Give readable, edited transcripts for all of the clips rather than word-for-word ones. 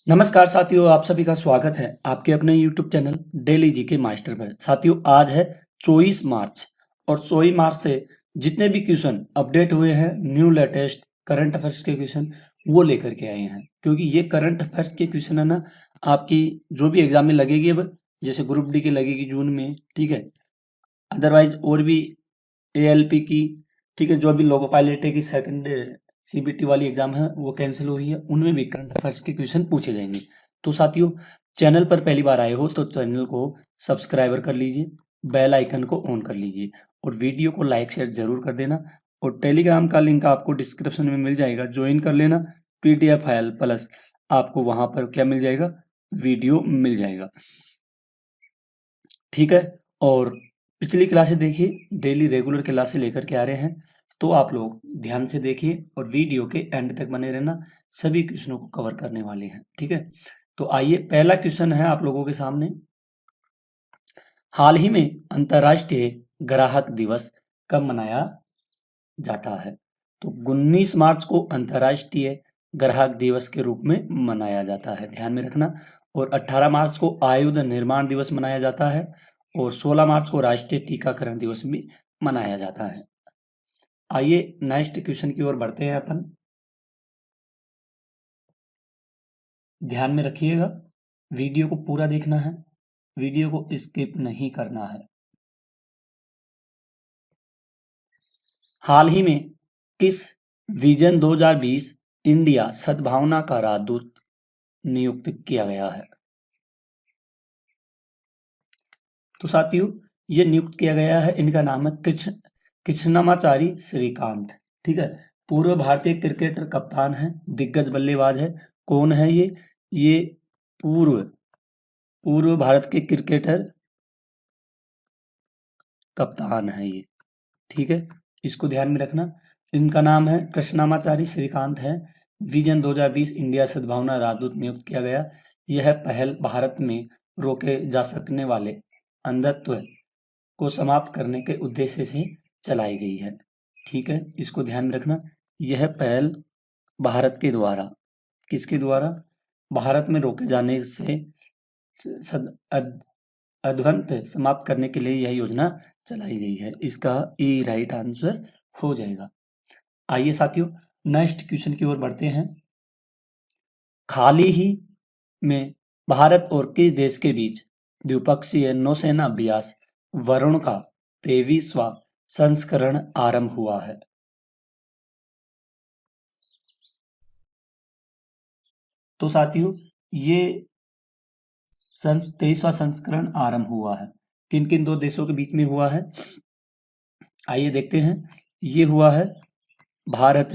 नमस्कार साथियों, आप सभी का स्वागत है आपके अपने YouTube channel daily GK master पर। साथियों, आज है 24 मार्च और 24 मार्च से जितने भी क्वेश्चन अपडेट हुए हैं, न्यू लेटेस्ट करंट अफेयर्स के क्वेश्चन वो लेकर के आए हैं। क्योंकि ये करंट अफेयर्स के क्वेश्चन है ना, आपकी जो भी एग्जाम में लगेगी अब, जैसे ग्रुप डी की लगेगी जून में, ठीक है। अदरवाइज और भी एएलपी की, ठीक है, जो अभी लोको पायलट की सेकंड सीबीटी वाली एग्जाम है वो कैंसिल हुई है, उनमें भी करंट अफेयर्स के क्वेश्चन पूछे जाएंगे। तो साथियों, चैनल पर पहली बार आए हो तो चैनल को सब्सक्राइबर कर लीजिए, बेल आइकन को ऑन कर लीजिए और वीडियो को लाइक शेयर जरूर कर देना। और टेलीग्राम का लिंक आपको डिस्क्रिप्शन में मिल जाएगा, ज्वाइन कर लेना। पीडीएफ फाइल प्लस आपको वहां पर क्या मिल जाएगा, वीडियो मिल जाएगा, ठीक है। और पिछली क्लासें देखिए, डेली रेगुलर क्लासें लेकर के आ रहे हैं, तो आप लोग ध्यान से देखिए और वीडियो के एंड तक बने रहना, सभी क्वेश्चनों को कवर करने वाले हैं, ठीक है। तो आइए, पहला क्वेश्चन है आप लोगों के सामने। हाल ही में अंतर्राष्ट्रीय ग्राहक दिवस कब मनाया जाता है? तो 19 मार्च को अंतर्राष्ट्रीय ग्राहक दिवस के रूप में मनाया जाता है, ध्यान में रखना। और 18 मार्च को आयुध निर्माण दिवस मनाया जाता है और 16 मार्च को राष्ट्रीय टीकाकरण दिवस भी मनाया जाता है। आइए नेक्स्ट क्वेश्चन की ओर बढ़ते हैं अपन। ध्यान में रखिएगा, वीडियो को पूरा देखना है, वीडियो को स्किप नहीं करना है। हाल ही में किस विजन 2020 इंडिया सद्भावना का राजदूत नियुक्त किया गया है? तो साथियों, ये नियुक्त किया गया है, इनका नाम है कृष्णमाचारी श्रीकांत, ठीक है। पूर्व भारतीय क्रिकेटर कप्तान है, दिग्गज बल्लेबाज है। कौन है ये पूर्व पूर्व भारत के क्रिकेटर कप्तान है ये, ठीक है। इसको ध्यान में रखना। इनका नाम है कृष्णमाचारी श्रीकांत है। विजन 2020 इंडिया सद्भावना राजदूत नियुक्त किया गया। यह पहल भारत में रोके जा सकने वाले अंधत्व को समाप्त करने के उद्देश्य से चलाई गई है, ठीक है। इसको ध्यान में रखना। यह पहल भारत के द्वारा, किसके द्वारा? भारत में रोके जाने से अध्वंत समाप्त करने के लिए यह योजना चलाई गई है। इसका ई राइट आंसर हो जाएगा। आइए साथियों, नेक्स्ट क्वेश्चन की ओर बढ़ते हैं। हाल ही में भारत और किस देश के बीच द्विपक्षीय नौसेना अभ्यास वरुण का 23वां संस्करण आरंभ हुआ है? तो साथियों, ये 23वां संस्करण आरंभ हुआ है। किन किन दो देशों के बीच में हुआ है, आइए देखते हैं। ये हुआ है भारत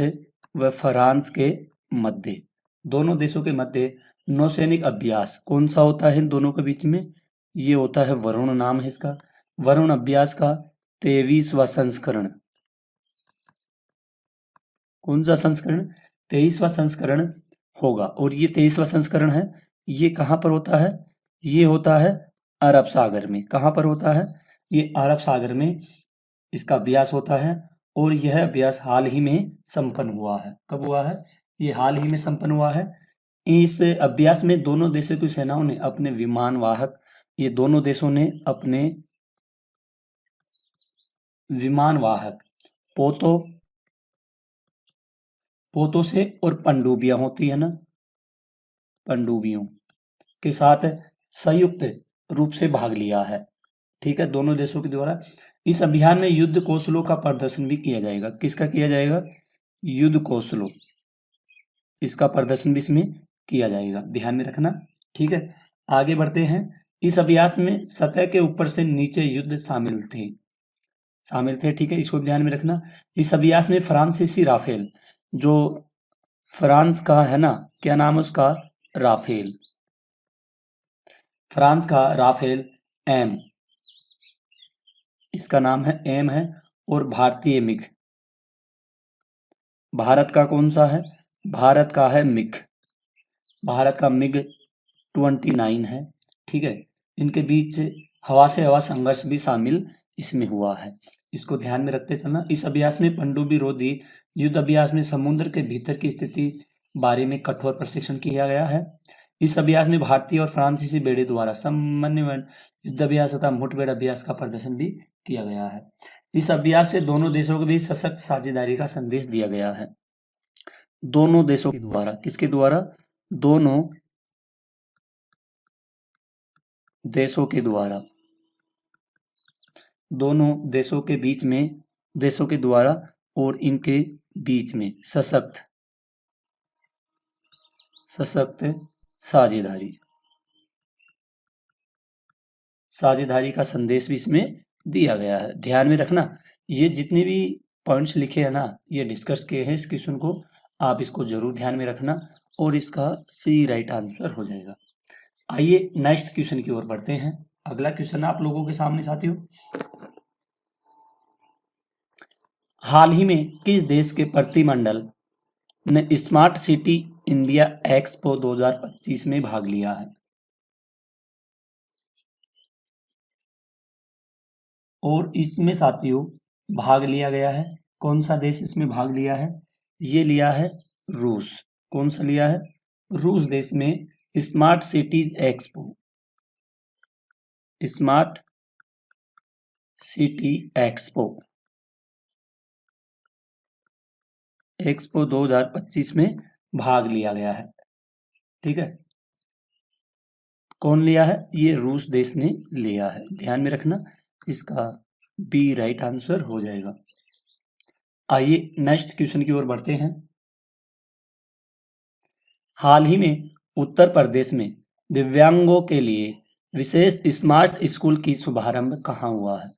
व फ्रांस के मध्य, दोनों देशों के मध्य नौसैनिक अभ्यास कौन सा होता है इन दोनों के बीच में? ये होता है वरुण, नाम है इसका। वरुण अभ्यास का 23वां संस्करण, कौन सा संस्करण? 23वां संस्करण होगा। और ये 23वां संस्करण है, ये कहाँ पर होता है? ये होता है अरब सागर में। कहाँ पर होता है? ये अरब सागर में इसका अभ्यास होता है। और यह अभ्यास हाल ही में संपन्न हुआ है। कब हुआ है? ये हाल ही में संपन्न हुआ है। इस अभ्यास में दोनों देशों की सेनाओं ने अपने विमान वाहक, ये दोनों देशों ने अपने विमान वाहक पोतों पोतों से और पनडुब्बियां होती है ना, पनडुब्बियों के साथ संयुक्त रूप से भाग लिया है, ठीक है, दोनों देशों के द्वारा। इस अभियान में युद्ध कौशलों का प्रदर्शन भी किया जाएगा। किसका किया जाएगा? युद्ध कौशलों, इसका प्रदर्शन भी इसमें किया जाएगा, ध्यान में रखना, ठीक है। आगे बढ़ते हैं। इस अभ्यास में सतह के ऊपर से नीचे युद्ध शामिल थे, ठीक है, इसको ध्यान में रखना। इस अभ्यास में फ्रांसीसी राफेल, जो फ्रांस का है ना, क्या नाम है उसका? राफेल, फ्रांस का राफेल एम, इसका नाम है एम है। और भारतीय मिग, भारत का कौन सा है? भारत का है मिग, भारत का मिग 29 है, ठीक है। इनके बीच हवा से हवा संघर्ष भी शामिल इसमें हुआ है, इसको ध्यान में रखते चलना। इस अभ्यास में पनडुब्बी रोधी युद्ध अभ्यास में समुद्र के भीतर की स्थिति बारे में कठोर प्रशिक्षण किया गया है। इस अभ्यास में भारतीय और फ्रांसीसी बेड़े द्वारा समन्वय युद्ध अभ्यास तथा मुठभेड़ अभ्यास का प्रदर्शन भी किया गया है। इस अभ्यास से दोनों देशों के बीच सशक्त साझेदारी का संदेश दिया गया है। दोनों देशों के द्वारा, किसके द्वारा? दोनों देशों के द्वारा, दोनों देशों के बीच में, देशों के द्वारा और इनके बीच में सशक्त साझेदारी का संदेश भी इसमें दिया गया है। ध्यान में रखना, ये जितने भी पॉइंट्स लिखे हैं ना, ये डिस्कस किए हैं इस क्वेश्चन को, आप इसको जरूर ध्यान में रखना और इसका सी राइट आंसर हो जाएगा। आइए नेक्स्ट क्वेश्चन की ओर बढ़ते हैं। अगला क्वेश्चन आप लोगों के सामने साथियों, हाल ही में किस देश के प्रतिनिधिमंडल ने स्मार्ट सिटी इंडिया एक्सपो 2025 में भाग लिया है? और इसमें साथियों भाग लिया गया है, कौन सा देश इसमें भाग लिया है? ये लिया है रूस। कौन सा लिया है? रूस देश में smart cities expo, smart city expo 2025 में भाग लिया गया है। ठीक है, कौन लिया है? ये रूस देश ने लिया है। ध्यान में रखना, इसका बी राइट आंसर हो जाएगा। आइए नेक्स्ट क्वेश्चन की ओर बढ़ते हैं। हाल ही में उत्तर प्रदेश में दिव्यांगों के लिए विशेष स्मार्ट स्कूल की शुभारंभ कहाँ हुआ है?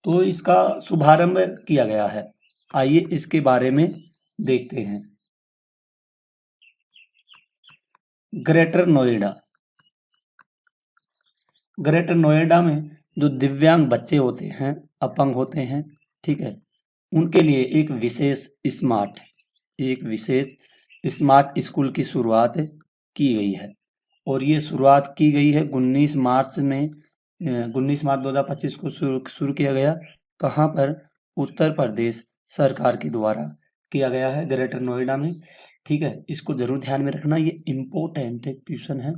तो इसका शुभारंभ किया गया है। आइए इसके बारे में देखते हैं। ग्रेटर नोएडा, ग्रेटर नोएडा में जो दिव्यांग बच्चे होते हैं, अपंग होते हैं, ठीक है, उनके लिए एक विशेष स्मार्ट स्कूल की शुरुआत की गई है। और ये शुरुआत की गई है 19 मार्च 2025 को शुरू किया गया। कहाँ पर? उत्तर प्रदेश सरकार के द्वारा किया गया है, ग्रेटर नोएडा में। ठीक है, इसको जरूर ध्यान में रखना, ये इम्पोर्टेंट क्वेश्चन है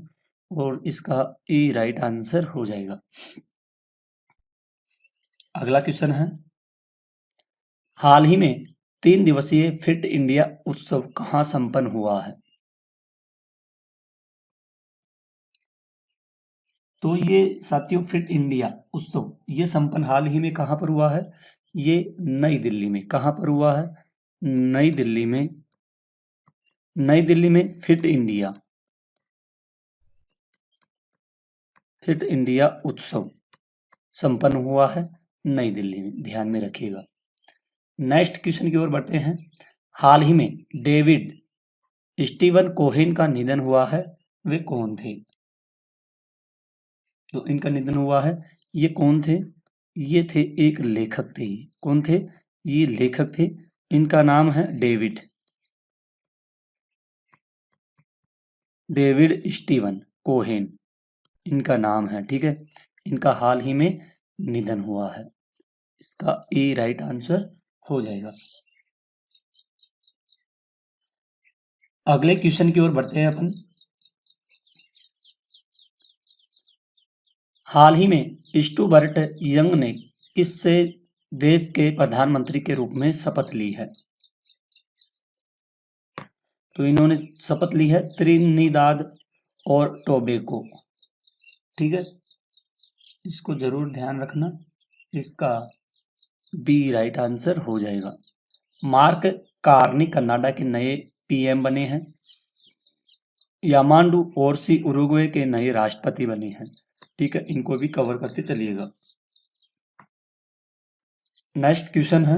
और इसका ई राइट आंसर हो जाएगा। अगला क्वेश्चन है, हाल ही में 3 दिवसीय फिट इंडिया उत्सव कहाँ संपन्न हुआ है? तो ये साथियों फिट इंडिया उत्सव ये संपन्न हाल ही में कहाँ पर हुआ है? ये नई दिल्ली में। कहाँ पर हुआ है? नई दिल्ली में। नई दिल्ली में फिट इंडिया उत्सव संपन्न हुआ है नई दिल्ली में। ध्यान में रखिएगा। नेक्स्ट क्वेश्चन की ओर बढ़ते हैं। हाल ही में डेविड स्टीवन कोहेन का निधन हुआ है, वे कौन थे? तो इनका निधन हुआ है, ये कौन थे? ये थे एक लेखक थे। कौन थे? ये लेखक थे। इनका नाम है डेविड स्टीवन कोहेन, इनका नाम है। ठीक है, इनका हाल ही में निधन हुआ है। इसका ए राइट आंसर हो जाएगा। अगले क्वेश्चन की ओर बढ़ते हैं अपन। हाल ही में स्टुअर्ट यंग ने किससे देश के प्रधानमंत्री के रूप में शपथ ली है? तो इन्होंने शपथ ली है त्रिनिदाद और टोबैगो। ठीक है, इसको जरूर ध्यान रखना, इसका बी राइट आंसर हो जाएगा। मार्क कार्नी कनाडा के नए पीएम बने हैं। यामांडू ओरसी उरुग्वे के नए राष्ट्रपति बने हैं। ठीक है, इनको भी कवर करते चलिएगा। नेक्स्ट क्वेश्चन है,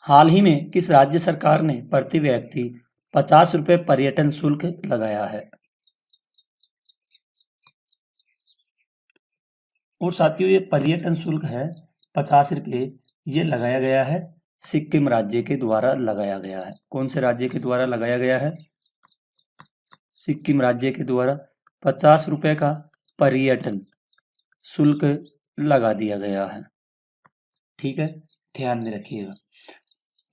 हाल ही में किस राज्य सरकार ने प्रति व्यक्ति 50 रुपये पर्यटन शुल्क लगाया है? और साथियों ये पर्यटन शुल्क है 50 रुपये, ये लगाया गया है सिक्किम राज्य के द्वारा लगाया गया है। कौन से राज्य के द्वारा लगाया गया है? सिक्किम राज्य के द्वारा 50 रुपये का पर्यटन शुल्क लगा दिया गया है। ठीक है, ध्यान में रखिएगा।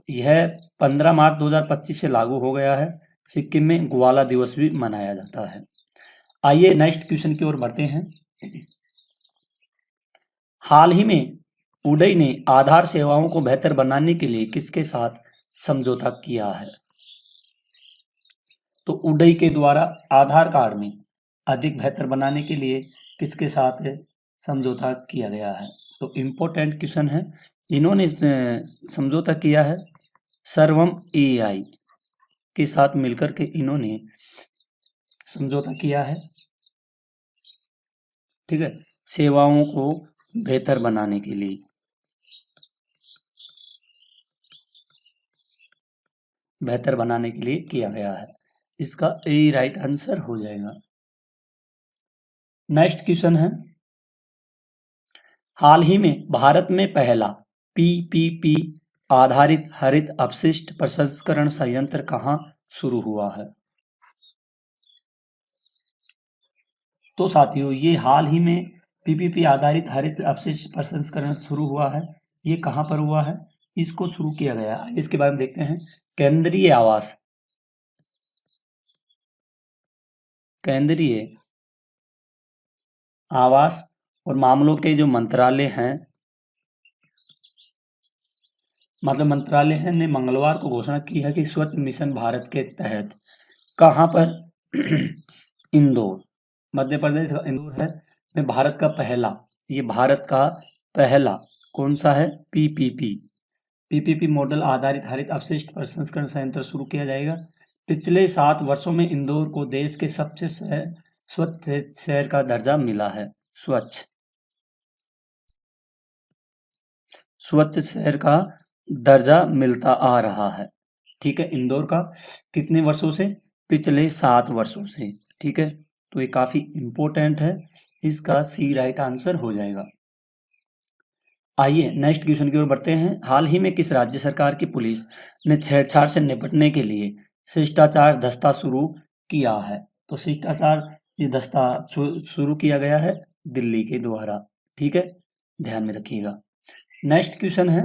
यह 15 मार्च 2025 से लागू हो गया है। सिक्किम में ग्वाला दिवस भी मनाया जाता है। आइए नेक्स्ट क्वेश्चन की ओर बढ़ते हैं। हाल ही में उडई ने आधार सेवाओं को बेहतर बनाने के लिए किसके साथ समझौता किया है? तो उडई के द्वारा आधार कार्ड में अधिक बेहतर बनाने के लिए किसके साथ समझौता किया गया है? तो इम्पोर्टेंट क्वेश्चन है। इन्होंने समझौता किया है सर्वम एआई के साथ मिलकर के इन्होंने समझौता किया है। ठीक है, सेवाओं को बेहतर बनाने के लिए। बेहतर बनाने के लिए किया गया है। इसका ए राइट आंसर हो जाएगा। नेक्स्ट क्वेश्चन है, हाल ही में भारत में पहला पीपीपी आधारित हरित अपशिष्ट प्रसंस्करण संयंत्र कहाँ शुरू हुआ है? तो साथियों, ये हाल ही में पीपीपी आधारित हरित अपशिष्ट प्रसंस्करण शुरू हुआ है। ये कहाँ पर हुआ है? इसको शुरू किया गया है, इसके बारे में देखते हैं। केंद्रीय आवास और मामलों के जो मंत्रालय हैं, मतलब मंत्रालय है ने मंगलवार को घोषणा की है कि स्वच्छ मिशन भारत के तहत कहाँ पर इंदौर, मध्य प्रदेश का इंदौर है में भारत का पहला कौन सा है? पीपीपी मॉडल आधारित हरित अपशिष्ट प्रसंस्करण संयंत्र शुरू किया जाएगा। पिछले 7 वर्षों में इंदौर को देश के सबसे स्वच्छ शहर का दर्जा मिला है। स्वच्छ शहर का दर्जा मिलता आ रहा है। ठीक है, इंदौर का कितने वर्षों से? पिछले 7 वर्षों से। ठीक है, तो ये काफी इंपॉर्टेंट है। इसका सी राइट आंसर हो जाएगा। आइए नेक्स्ट क्वेश्चन की ओर बढ़ते हैं। हाल ही में किस राज्य सरकार की पुलिस ने छेड़छाड़ से निपटने के लिए शिष्टाचार दस्ता शुरू किया है? तो शिष्टाचार ये दस्ता शुरू किया गया है दिल्ली के द्वारा। ठीक है, ध्यान में रखिएगा। नेक्स्ट क्वेश्चन है,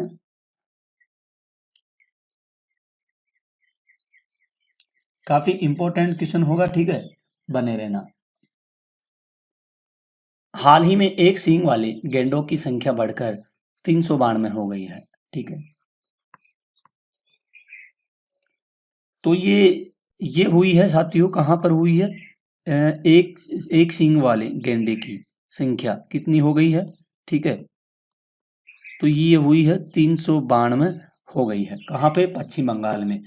काफी इंपॉर्टेंट क्वेश्चन होगा। ठीक है, बने रहना। हाल ही में एक सींग वाले गैंडों की संख्या बढ़कर 392 हो गई है। ठीक है, तो ये हुई है साथियों, कहाँ पर हुई है? एक सींग वाले गैंडे की संख्या कितनी हो गई है? ठीक है, तो ये हुई है 392 हो गई है। कहाँ पे? पश्चिम बंगाल में।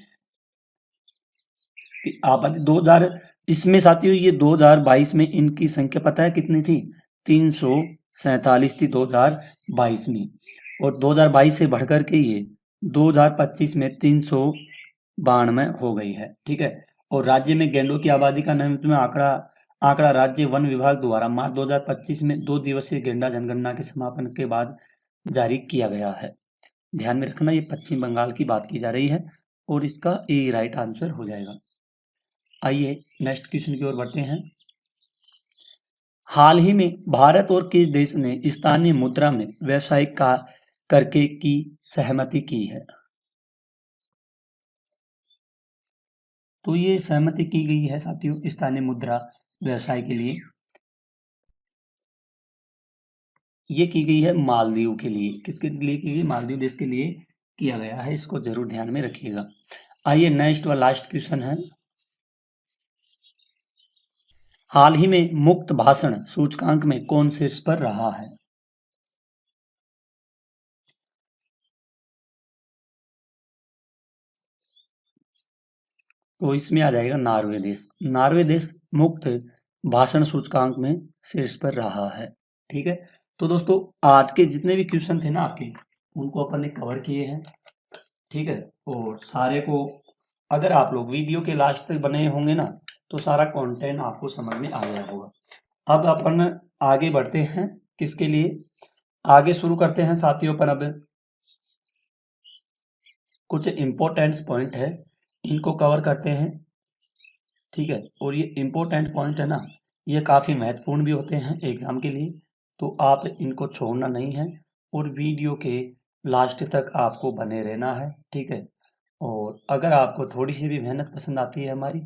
आबादी 2000, इसमें साथियों ये 2022 में इनकी संख्या पता है कितनी थी? 347 थी 2022 में, और 2022 से बढ़कर के ये 2025 में 392 हो गई है। ठीक है, और राज्य में गैंडों की आबादी का न्यूनतम आंकड़ा राज्य वन विभाग द्वारा मार्च 2025 में 2 दिवसीय गैंडा जनगणना के समापन के बाद जारी किया गया है। ध्यान में रखना, ये पश्चिम बंगाल की बात की जा रही है और इसका ए राइट आंसर हो जाएगा। आइए नेक्स्ट क्वेश्चन की ओर बढ़ते हैं। हाल ही में भारत और किस देश ने स्थानीय मुद्रा में व्यावसायिक करके की सहमति की है? तो ये सहमति की गई है साथियों स्थानीय मुद्रा व्यवसाय के लिए। ये की गई है मालदीव के लिए। किसके लिए की गई? मालदीव देश के लिए किया गया है। इसको जरूर ध्यान में रखिएगा। आइए नेक्स्ट व लास्ट क्वेश्चन है, हाल ही में मुक्त भाषण सूचकांक में कौन शीर्ष पर रहा है? तो इसमें आ जाएगा नॉर्वे देश। नॉर्वे देश मुक्त भाषण सूचकांक में शीर्ष पर रहा है। ठीक है, तो दोस्तों आज के जितने भी क्वेश्चन थे ना आपके, उनको अपन ने कवर किए हैं। ठीक है, और सारे को अगर आप लोग वीडियो के लास्ट तक बने होंगे ना, तो सारा कंटेंट आपको समझ में आ गया होगा। अब अपन आगे बढ़ते हैं। किसके लिए आगे शुरू करते हैं साथियों? पर अब कुछ इंपॉर्टेंट पॉइंट है, इनको कवर करते हैं। ठीक है, और ये इंपॉर्टेंट पॉइंट है ना, ये काफ़ी महत्वपूर्ण भी होते हैं एग्जाम के लिए, तो आप इनको छोड़ना नहीं है और वीडियो के लास्ट तक आपको बने रहना है, ठीक है। और अगर आपको थोड़ी सी भी मेहनत पसंद आती है हमारी,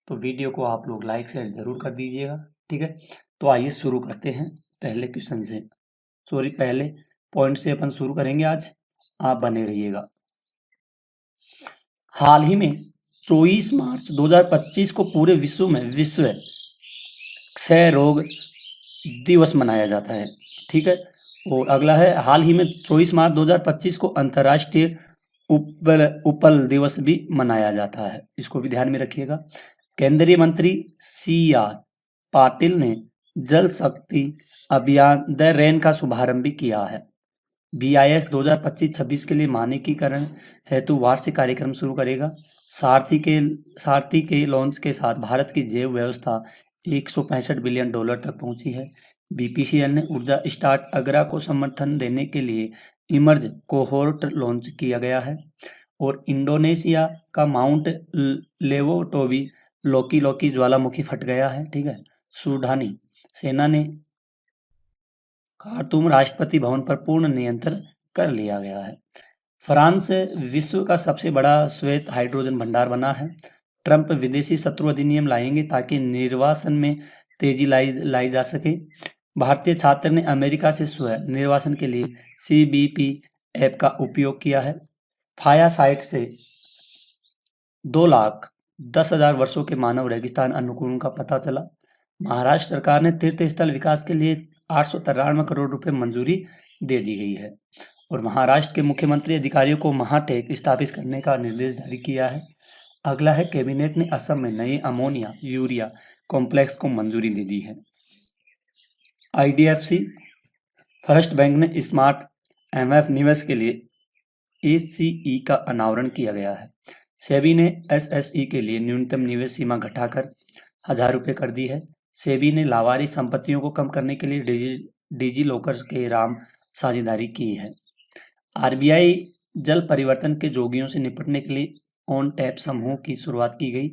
तो वीडियो को आप लोग लाइक शेयर ज़रूर कर दीजिएगा, ठीक है। तो आइए शुरू करते हैं पहले क्वेश्चन से, सॉरी पहले पॉइंट से अपन शुरू करेंगे आज, आप बने रहिएगा। हाल ही में 24 मार्च 2025 को पूरे विश्व में विश्व क्षय रोग दिवस मनाया जाता है, ठीक है। और अगला है, हाल ही में 24 मार्च 2025 को अंतर्राष्ट्रीय उपल दिवस भी मनाया जाता है, इसको भी ध्यान में रखिएगा। केंद्रीय मंत्री CR पाटिल ने जल शक्ति अभियान द रेन का शुभारंभ भी किया है। BIS 2025-26 के लिए मानकीकरण हेतु वार्षिक कार्यक्रम शुरू करेगा। सारथी के लॉन्च के साथ भारत की जैव व्यवस्था $165 बिलियन तक पहुंची है। BPCL ने ऊर्जा स्टार्ट अगरा को समर्थन देने के लिए इमर्ज कोहोर्ट लॉन्च किया गया है। और इंडोनेशिया का माउंट लेवोटोबी लोकी ज्वालामुखी फट गया है, ठीक है। सूडानी सेना ने खार्तूम राष्ट्रपति भवन पर पूर्ण नियंत्रण कर लिया गया है। फ्रांस विश्व का सबसे बड़ा श्वेत हाइड्रोजन भंडार बना है। ट्रंप विदेशी शत्रु अधिनियम लाएंगे ताकि निर्वासन में तेजी लाई जा सके। भारतीय छात्र ने अमेरिका से स्वयं निर्वासन के लिए CBP ऐप का उपयोग किया है। फाया साइट से 2,10,000 वर्षों के मानव रेगिस्तान अनुकूलन का पता चला। महाराष्ट्र सरकार ने तीर्थ स्थल विकास के लिए 893 करोड़ रुपए मंजूरी दे दी गई है। और महाराष्ट्र के मुख्यमंत्री अधिकारियों को महाटेक स्थापित करने का निर्देश जारी किया है। अगला है, कैबिनेट ने असम में नए अमोनिया यूरिया कॉम्प्लेक्स को मंजूरी दे दी है। IDFC फर्स्ट बैंक ने स्मार्ट MF निवेश के लिए ACE का अनावरण किया गया है। सेबी ने SSE के लिए न्यूनतम निवेश सीमा घटाकर 1,000 रुपये कर दी है। सेबी ने लावारिस संपत्तियों को कम करने के लिए डिजी लॉकर के राम साझेदारी की है। RBI जल परिवर्तन के जोगियों से निपटने के लिए ऑन टैप समूह की शुरुआत की गई।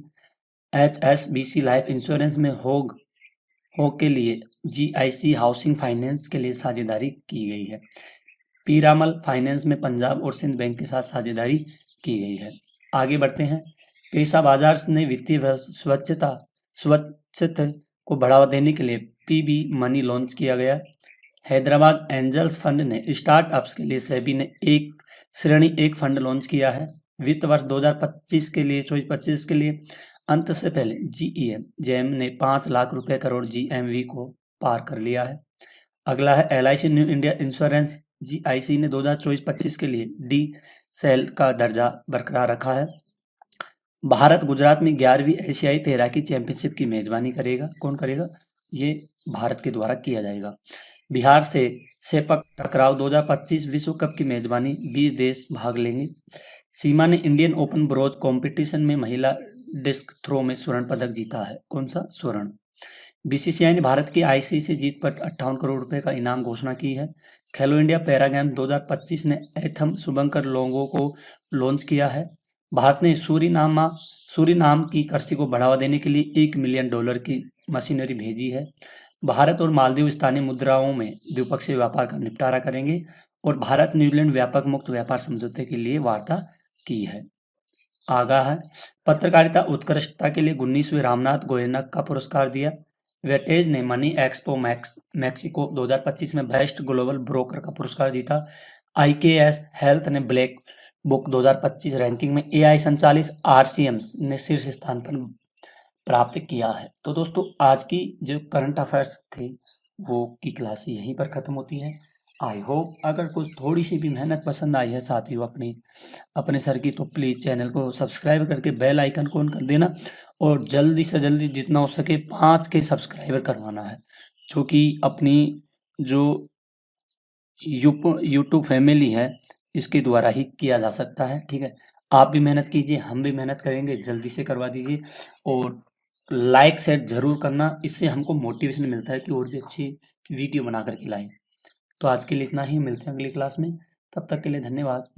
HSBC लाइफ इंश्योरेंस में होग के लिए GIC हाउसिंग फाइनेंस के लिए साझेदारी की गई है। पीरामल फाइनेंस में पंजाब और सिंध बैंक के साथ साझेदारी की गई है। आगे बढ़ते हैं, पेशा बाजार ने वित्तीय स्वच्छता को बढ़ावा देने के लिए PB मनी लॉन्च किया गया। हैदराबाद एंजल्स फंड ने स्टार्टअप्स के लिए सेबी ने एक श्रेणी 1 फंड लॉन्च किया है। वित्त वर्ष 2025 के लिए 24-25 के लिए अंत से पहले GEM ने 5 लाख रुपए करोड़ GMV को पार कर लिया है। अगला है, LIC new India insurance GIC ने 2024-25 के लिए D सेल का दर्जा बरकरार रखा है। भारत गुजरात में 11वीं एशियाई तैराकी चैंपियनशिप की मेजबानी करेगा। कौन करेगा? ये भारत के द्वारा किया जाएगा। बिहार से सेपक टकराव 2025 विश्व कप की मेजबानी 20 देश भाग लेंगे। सीमा ने इंडियन ओपन ब्रोंज कंपटीशन में महिला डिस्क थ्रो में स्वर्ण पदक जीता है। कौन सा? स्वर्ण। BCCI ने भारत की ICC जीत पर 58 करोड़ रुपए का इनाम घोषणा की है। खेलो इंडिया पैरा गेम्स 2025 ने एथम शुभंकर लोंगो को लॉन्च किया है। भारत ने सूरीनाम की कृषि को बढ़ावा देने के लिए $1 मिलियन की मशीनरी भेजी है। भारत और मालदीव स्थानीय मुद्राओं में द्विपक्षीय व्यापार का निपटारा करेंगे। और भारत न्यूजीलैंड व्यापक मुक्त व्यापार समझौते के लिए वार्ता की है। आगा है, पत्रकारिता उत्कृष्टता के लिए 19वें रामनाथ गोयनक का पुरस्कार दिया। वेटेज ने मनी एक्सपो मैक्सिको 2025 में बेस्ट ग्लोबल ब्रोकर का पुरस्कार जीता। IKS हेल्थ ने ब्लैक बुक 2025 रैंकिंग में AI संचालित RCMs ने शीर्ष स्थान पर प्राप्त किया है। तो दोस्तों, आज की जो करंट अफेयर्स थे वो की क्लास यहीं पर ख़त्म होती है। आई होप अगर कुछ थोड़ी सी भी मेहनत पसंद आई है साथियों अपने सर की, तो प्लीज़ चैनल को सब्सक्राइब करके बेल आइकन को ऑन कर देना। और जल्दी से जल्दी जितना हो सके 5 के सब्सक्राइबर करवाना है, जो कि अपनी जो यूट्यूब फैमिली है इसके द्वारा ही किया जा सकता है, ठीक है। आप भी मेहनत कीजिए, हम भी मेहनत करेंगे, जल्दी से करवा दीजिए। और लाइक शेयर ज़रूर करना, इससे हमको मोटिवेशन मिलता है कि और भी अच्छी वीडियो बना करके लाएं। तो आज के लिए इतना ही, मिलते हैं अगली क्लास में। तब तक के लिए धन्यवाद।